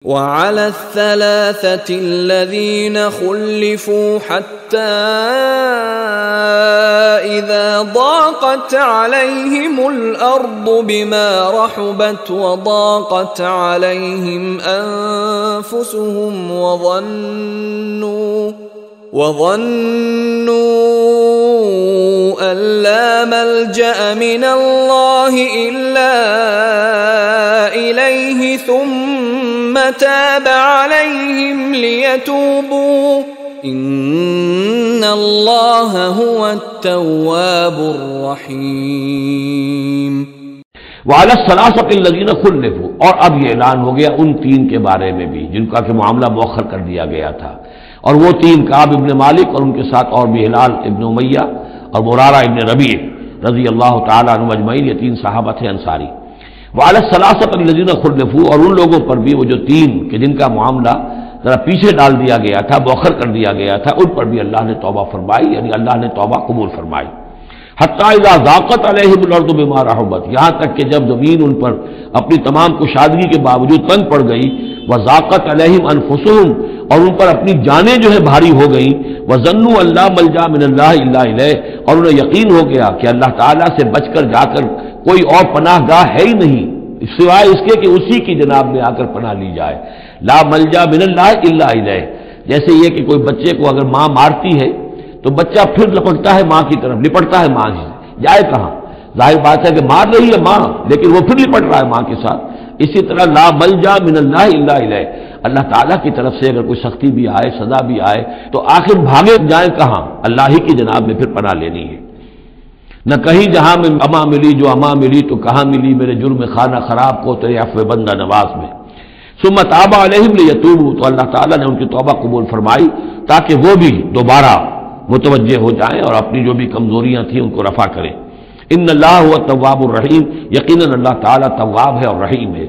وعلى الثلاثة الذين خلفوا حتى إذا ضاقت عليهم الأرض بما رحبت وضاقت عليهم أنفسهم وظنوا أن لا ملجأ من الله إلا إليه ثم تاب عليهم ليتوبوا إن الله هو التواب الرحيم۔ وعلى الثلاثة الذين خلفوا، اور اب یہ اعلان ہو گیا ان تین کے بارے میں بھی جن کا کہ معاملہ مؤخر کر دیا گیا تھا، اور وہ تین کعب ابن مالک اور ان کے ساتھ اور بھی ہلال ابن امیہ اور مرارہ ابن ربیع رضی اللہ تعالیٰ عنہم اجمعین، یہ تین صحابہ تھے انصاری۔ وعلی الثلاثة الذین خلفوا، اور ان لوگوں پر بھی وہ جو تین کہ جن کا معاملہ ذرا پیچھے ڈال دیا گیا تھا، مؤخر کر دیا گیا تھا، ان پر بھی اللہ نے توبہ فرمائی، یعنی اللہ نے توبہ قبول فرمائی۔ حتی اذا ضاقت علیہم الارض بما رحبت، یہاں تک کہ جب زمین ان پر اپنی تمام کشادگی کے باوجود تنگ پڑ گئی، وضاقت علیہم انفسہم، اور ان پر اپنی جانیں جو ہے بھاری ہو گئیں، وظنوا ان لا ملجا من اللہ الا الیہ، اور انہیں یقین ہو گیا کہ اللہ تعالیٰ سے بچ کر جا کر کوئی اور پناہ گاہ ہے ہی نہیں سوائے اس کے کہ اسی کی جناب میں آ کر پناہ لی جائے۔ لا ملجا من اللہ الا الیہ، جیسے یہ کہ کوئی بچے کو اگر ماں مارتی ہے تو بچہ پھر لپٹتا ہے ماں کی طرف، لپٹتا ہے ماں سے، جائے کہاں؟ ظاہر بات ہے کہ مار رہی ہے ماں لیکن وہ پھر لپٹ رہا ہے ماں کے ساتھ۔ اسی طرح لا ملجا من اللہ الا الیہ، اللہ تعالیٰ کی طرف سے اگر کوئی سختی بھی آئے، سزا بھی آئے، تو آخر بھاگے جائیں کہاں؟ اللہ ہی کی جناب میں پھر پناہ لینی ہے۔ نہ کہیں جہاں میں اما ملی جو اما ملی تو کہاں ملی میرے جرم خانہ خراب کو تیرے عفو بندہ نواز میں۔ ثم تاب علیہم لیتوبوا، تو اللہ تعالیٰ نے ان کی توبہ قبول فرمائی تاکہ وہ بھی دوبارہ متوجہ ہو جائیں اور اپنی جو بھی کمزوریاں تھیں ان کو رفع کریں۔ ان اللہ هو التواب الرحیم، یقیناً اللہ تعالیٰ تواب ہے اور رحیم ہے۔